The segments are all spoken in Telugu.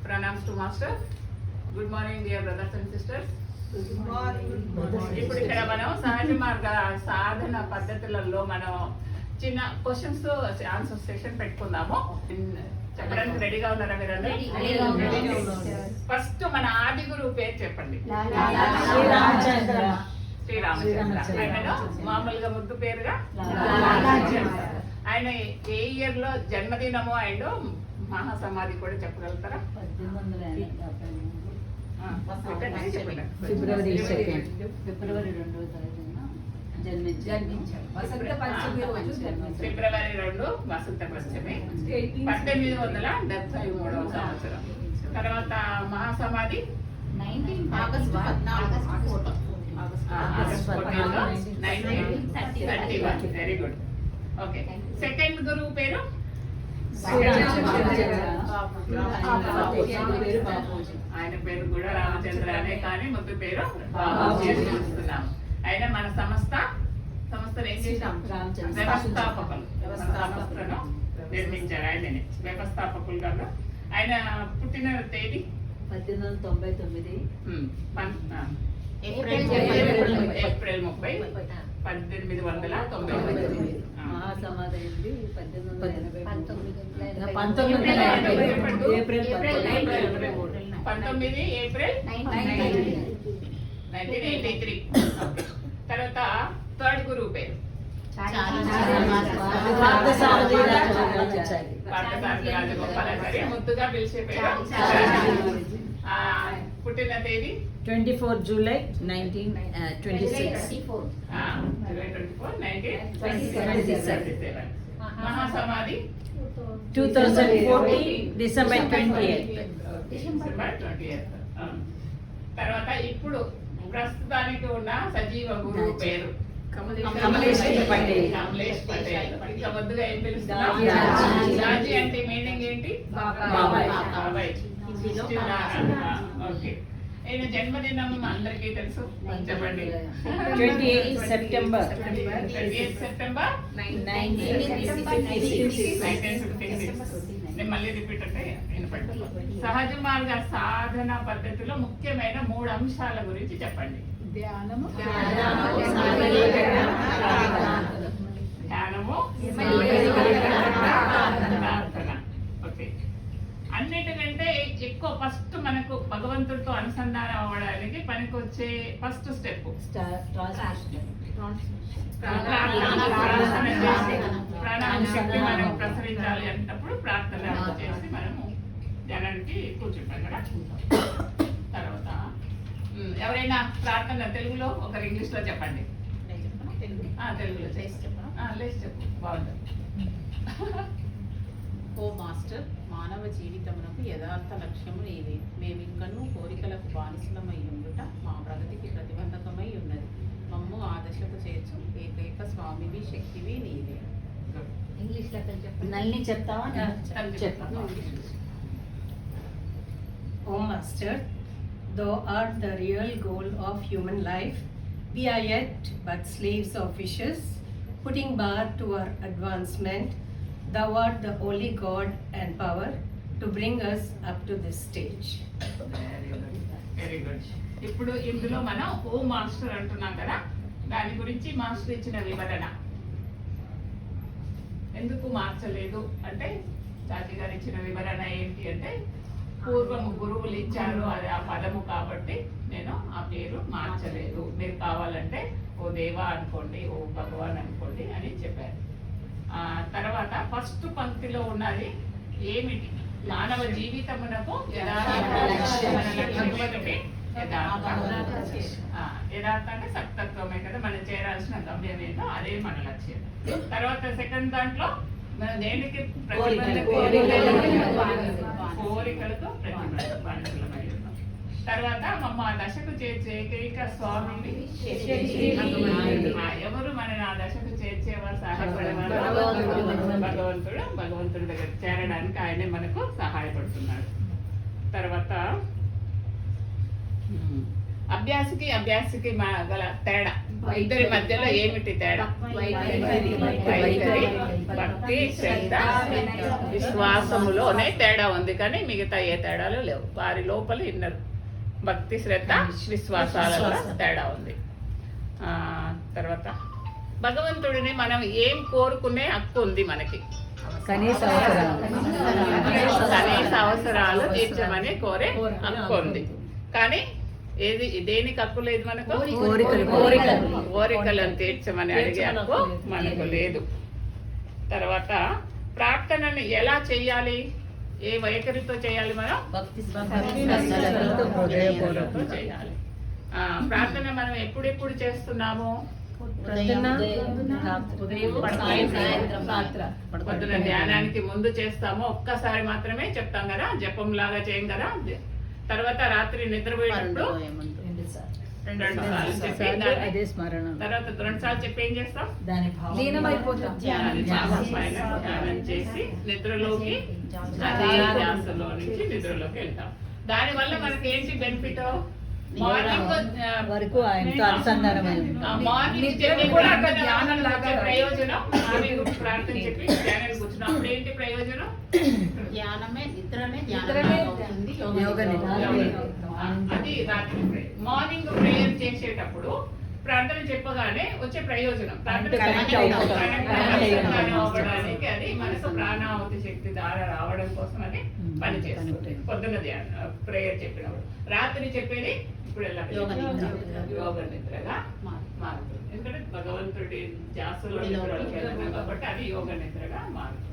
Pranams to master. Good morning dear brothers and sisters. ఇప్పుడు ఇక్కడ మనం సహజ మార్గ సాధన పద్ధతులలో మనం చిన్న క్వశ్చన్స్ ఆన్సర్ సెషన్ పెట్టుకుందాము. చెప్పడానికి రెడీగా ఉన్నారా మీరందరూ? ఫస్ట్ మన ఆది గురువు పేరు చెప్పండి. శ్రీరామచంద్ర. ఆయన మామూలుగా ముద్దు పేరుగా ఆయన ఏ ఇయర్ లో జన్మదినము అండ్ మహాసమాధి కూడా చెప్పగలుగుతారా? ఫిబ్రవరి 2 వసంత పంచమి 1873 సంవత్సరం. తర్వాత మహాసమాధి August 14 1931. Very good. Okay. Second గురువు పేరు ఆయన పేరు కూడా రామచంద్ర అనే, కానీ ముద్దు పేరు చూస్తున్నాం. ఆయన మన సంస్థను ఏం చేసాం? వ్యవస్థాపకులు. సంస్థను నిర్మించారు ఆయననే వ్యవస్థాపకులు కదా. ఆయన పుట్టిన తేదీ 1899 ఏప్రిల్ 30 1899. మహాసమాధి అయింది 19 ఏప్రిల్ 1983. తర్వాత థర్డ్ గురువు పేరు రాజగోపాలాచారి, ముద్దుగా పిలిచే పేరు. పుట్టిన తేదీ 24 జూలై 1926. 1927. మహాసమాధి 2014 డిసెంబర్ 28. తర్వాత ఇప్పుడు ప్రస్తుతానికి ఉన్న సజీవ గురువు పేరు కమలేష్ పటేల్. ఇంకా ముద్దుగా ఏం పిలుస్తున్నాం? రాజీ అంటే మీనింగ్ ఏంటి? బాబాయ్. ఓకే. ఈయన జన్మదినం అందరికీ తెలుసు, చెప్పండి. 28 సెప్టెంబర్ 1956. నేను మళ్ళీ రిపీట్ అంటే వినపడ్డా. సహజ మార్గ సాధన పద్ధతిలో ముఖ్యమైన 3 అంశాల గురించి చెప్పండి. ధ్యానము, ప్రార్థన. ఓకే. అన్నిటికంటే ఎక్కువ ఫస్ట్ మనకు భగవంతుడితో అనుసంధానం అవ్వడానికి పనికొచ్చే ఫస్ట్ స్టెప్ ప్రాణాయామ శక్తి మనం ప్రసరించాలి అన్నప్పుడు ప్రార్థన చేసి మనము ధ్యానానికి కూర్చుంటాం కదా. తర్వాత ఎవరైనా ప్రార్థన తెలుగులో ఒకరు ఇంగ్లీష్ లో చెప్పండి. తెలుగులో లేచి చెప్పు. బాగుంది. ఓ మాస్టర్, మానవ జీవితమునకు యథార్థ లక్ష్యము నీవే. మేమింకను కోరికలకు బానిసలమై ఉండుట మా ప్రగతికి ప్రతిబంధకమై ఉన్నది. మమ్ము ఆ దశకు చేర్చు ఏకైక స్వామివి శక్తివి నీవే. ఇంగ్లీష్ నల్ని చెప్తావా? O Master, thou art the real goal of human life. We are yet but slaves of wishes, putting bar to our advancement. Thou art the only God and power to bring us up to this stage. Very good. ఇప్పుడు ఇందులో మనం ఓ మాస్టర్ అంటున్నాం కదా, దాని గురించి మాస్టర్ ఇచ్చిన వివరణ. ఎందుకు మార్చలేదు అంటే చాచి గారు ఇచ్చిన వివరణ ఏంటి అంటే, పూర్వం గురువులు ఇచ్చారు అది ఆ పదము కాబట్టి నేను ఆ పేరు మార్చలేదు. మీరు కావాలంటే ఓ దేవా అనుకోండి, ఓ భగవాన్ అనుకోండి అని చెప్పారు. తర్వాత ఫస్ట్ పంక్తిలో ఉన్నది ఏమిటి? మానవ జీవితమునకు యథార్థ అంటే సప్తత్వమే కదా, మనం చేరాల్సిన గమ్యం ఏంటో అదే మన లక్ష్యం. తర్వాత సెకండ్ దాంట్లో మనం దేనికి కోరికలకు ప్రతిబంధకులమై ఉన్నాం. తర్వాత మమ్మ దశకు చేర్చే ఏకైక స్వామిని ఎవరు మన ఆ దశకు చేర్చేవారు సహాయపడేవారు? భగవంతుడి దగ్గర చేరడానికి ఆయనే మనకు సహాయపడుతున్నాడు. తర్వాత అభ్యాసికి గల తేడా ఇద్దరి మధ్యలో ఏమిటి తేడా? వైఖరి, భక్తి, శ్రద్ధ, విశ్వాసములోనే తేడా ఉంది, కానీ మిగతా ఏ తేడాలు లేవు. వారి లోపల ఇన్నర్ భక్తి, శ్రద్ధ, విశ్వాసాలలో తేడా ఉంది. తర్వాత భగవంతుడిని మనం ఏం కోరుకునే హక్కు ఉంది మనకి. కనీస అవసరాలు తీర్చమని కోరే హక్కు ఉంది. కానీ ఏది దేనికి హక్కు లేదు మనకు? కోరికలను తీర్చమని అడిగే హక్కు మనకు లేదు. తర్వాత ప్రార్థనని ఎలా చెయ్యాలి? ఏ వైఖరితో చేయాలి? మనం హృదయపూర్వకంతో చేయాలి. ప్రార్థన మనం ఎప్పుడెప్పుడు చేస్తున్నాము? పొద్దున ధ్యానానికి ముందు చేస్తాము, ఒక్కసారి మాత్రమే చెప్తాం కదా, జపం లాగా చేయం కదా. తర్వాత రాత్రి నిద్రపోయేటప్పుడు 2 సార్లు చెప్పి, తర్వాత 2 సార్లు చెప్పి ఏం చేస్తాం? ధ్యానం చేసి నిద్రలోకి, అదే ధ్యాసలో నుంచి నిద్రలోకి వెళ్తాం. దాని వల్ల మనకి ఏంటి బెనిఫిట్? మార్నింగ్ వరకు ఆయనతో అనుసంధానమై మార్నింగ్ ప్రయోజనం. మార్నింగ్ ప్రార్థన చెప్పి ధ్యానానికి కూర్చున్నప్పుడు ఏంటి ప్రయోజనం? ధ్యానమే నిద్రనే యోగ నిద్ర. అది రాత్రి మార్నింగ్ ప్రేయర్ చేసేటప్పుడు ప్రార్థన చెప్పగానే వచ్చే ప్రయోజనం, అవ్వడానికి అది మనసు ప్రాణావతి శక్తి ద్వారా రావడం కోసం అది పనిచేస్తుంది. పొద్దున్న ప్రేయర్ చెప్పినప్పుడు. రాత్రి చెప్పేది ఇప్పుడు యోగ నిద్రగా మారుతుంది. ఎందుకంటే భగవంతుడి ధ్యాసలో నిద్రలోకి వెళ్తున్నాం కాబట్టి అది యోగ నిద్రగా మారుతుంది.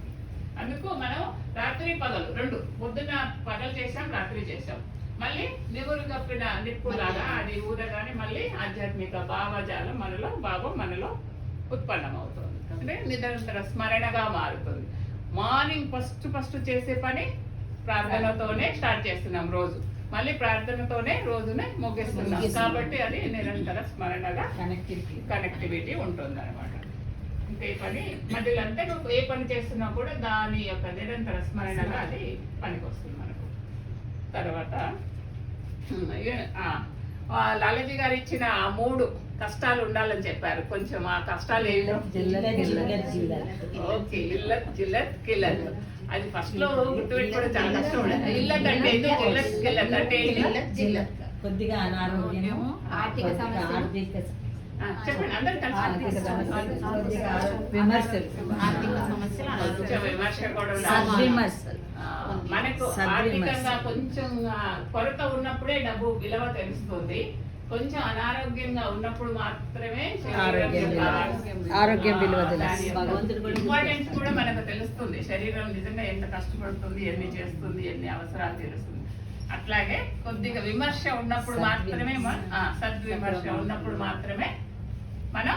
అందుకు మనం రాత్రి పగలు 2, పొద్దున్న పగలు చేసాం, రాత్రి చేసాం. మళ్ళీ నివురు కప్పిన నిప్పులాగా అది ఊదగానే మళ్ళీ ఆధ్యాత్మిక భావజాలం మనలో ఉత్పన్నమవుతుంది. అంటే నిరంతర స్మరణగా మారుతుంది. మార్నింగ్ ఫస్ట్ చేసే పని ప్రార్థనతోనే స్టార్ట్ చేస్తున్నాం రోజు, మళ్ళీ ప్రార్థనతోనే రోజునే ముగిస్తున్నాం. కాబట్టి అది నిరంతర స్మరణగా కనెక్టివిటీ ఉంటుంది అనమాట. ఇంకే పని మధ్యలో అంటే నువ్వు ఏ పని చేస్తున్నా కూడా దాని యొక్క నిరంతర స్మరణగా అది పనికొస్తుంది మనకు. తర్వాత లాలాజీ గారు ఇచ్చిన 3 కష్టాలు ఉండాలని చెప్పారు. కొంచెం ఆ కష్టాలు ఏంటో? ఓకే, ఇల్లత్, జిల్లత్, కిల్లత్. అది ఫస్ట్ లో గుర్తుపెట్టుకోవడం చాలా కష్టం ఉండదు. ఇల్లత్ అంటే ఏంటి? జిల్లత్, కిల్లత్ అంటే ఏంటి? కొద్దిగా అనారోగ్యం, ఆర్థిక చెప్పండి అందరు విమర్శ కూడా మనకు ఆర్థికంగా కొంచెం కొరత ఉన్నప్పుడే డబ్బు విలువ తెలుస్తుంది. కొంచెం అనారోగ్యంగా ఉన్నప్పుడు మాత్రమే ఆరోగ్యం విలువ ఇంపార్టెన్స్ కూడా మనకు తెలుస్తుంది. శరీరం నిజంగా ఎంత కష్టపడుతుంది, ఎన్ని చేస్తుంది, ఎన్ని అవసరాలు తెలుస్తుంది. అట్లాగే కొద్దిగా విమర్శ ఉన్నప్పుడు మాత్రమే, సద్విమర్శ ఉన్నప్పుడు మాత్రమే మనం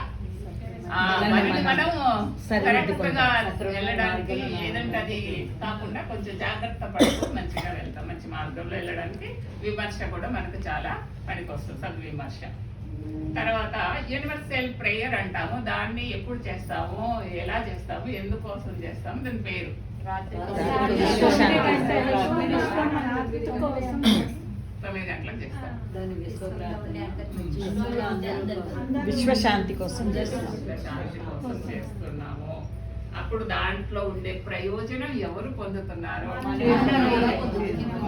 కరెక్ట్గా వెళ్ళడానికి, ఏదంటే అది కాకుండా కొంచెం జాగ్రత్త పడుతూ మంచిగా వెళ్తాం. మంచి మార్గంలో వెళ్ళడానికి విమర్శ కూడా మనకు చాలా పనికొస్తుంది, సద్విమర్శ. తర్వాత యూనివర్సల్ ప్రేయర్ అంటాము. దాన్ని ఎప్పుడు చేస్తాము, ఎలా చేస్తాము, ఎందుకోసం చేస్తాము, దాని పేరు రాత్రి 9 గంటలకు చేస్తాం. విశ్వశాంతి కోసం చేస్తున్నాము. అప్పుడు దాంట్లో ఉండే ప్రయోజనం ఎవరు పొందుతున్నారు?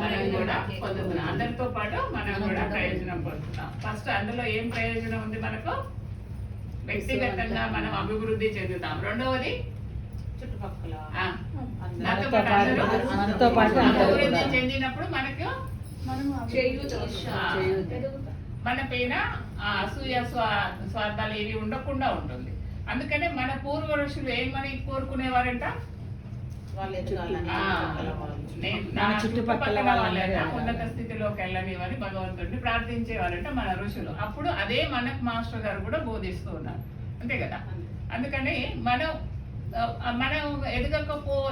మనం కూడా పొందుతున్నాం. అందరితో పాటు మనం కూడా ప్రయోజనం పొందుతున్నాం. ఫస్ట్ అందులో ఏం ప్రయోజనం ఉంది మనకు? వ్యక్తిగతంగా మనం అభివృద్ధి చెందుతాం. రెండవది చుట్టుపక్కల అభివృద్ధి చెందినప్పుడు మనకు మన పైన అసూయ స్వార్థాలు ఏవి ఉండకుండా ఉంటుంది. అందుకనే మన పూర్వ ఋషులు ఏమని కోరుకునేవారంట? నా చుట్టుపక్కల వాళ్ళైనా ఉన్నత స్థితిలోకి వెళ్ళనివని భగవంతుడిని ప్రార్థించేవారంట మన ఋషులు. అప్పుడు అదే మనకు మాస్టర్ గారు కూడా బోధిస్తూ ఉన్నారు, అంతే కదా. అందుకని మనం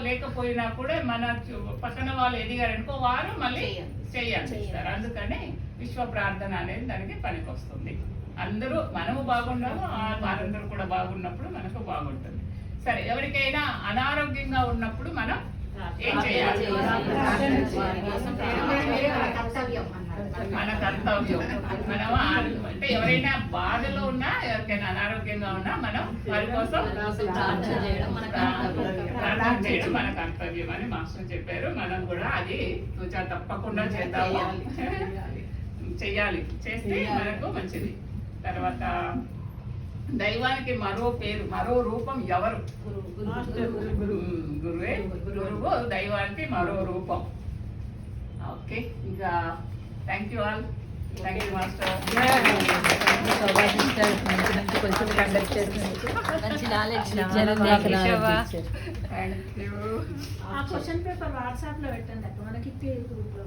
లేకపోయినా కూడా మన పక్కన వాళ్ళు ఎదిగారనుకో వారు మళ్ళీ చేయాలి. అందుకని విశ్వ ప్రార్థన అనేది దానికి పనికొస్తుంది. అందరూ మనము బాగున్నాము, వారందరూ కూడా బాగున్నప్పుడు మనకు బాగుంటుంది. సరే, ఎవరికైనా అనారోగ్యంగా ఉన్నప్పుడు మనం ఏం చేయాలి? మన కర్తవ్యం. మనం అంటే ఎవరైనా బాధలో ఉన్నా, ఎవరికైనా అనారోగ్యంగా ఉన్నా మనం వారి కోసం ప్రార్థన చేయడం మన కర్తవ్యం. ప్రార్థన చేయడం మన కర్తవ్యం అని మాస్టర్ చెప్పారు. మనం కూడా అది తూచా తప్పకుండా చేద్దాము, చెయ్యాలి. చేస్తే మనకు మంచిది. తర్వాత దైవానికి మరో పేరు, మరో రూపం ఎవరు? గురువే. గురువు దైవానికి మరో రూపం. ఓకే, ఇంకా thank you all. Thank you master. Shobha sister మంచి మంచి క్వశ్చన్ కండక్ట్ చేసినందుకు మంచి నాలెడ్జ్ ఇచ్చారు. Thank you. ఆ క్వశ్చన్ పేపర్ వాట్సాప్ లో పెట్టండి అక్క, మనకి గ్రూప్ లో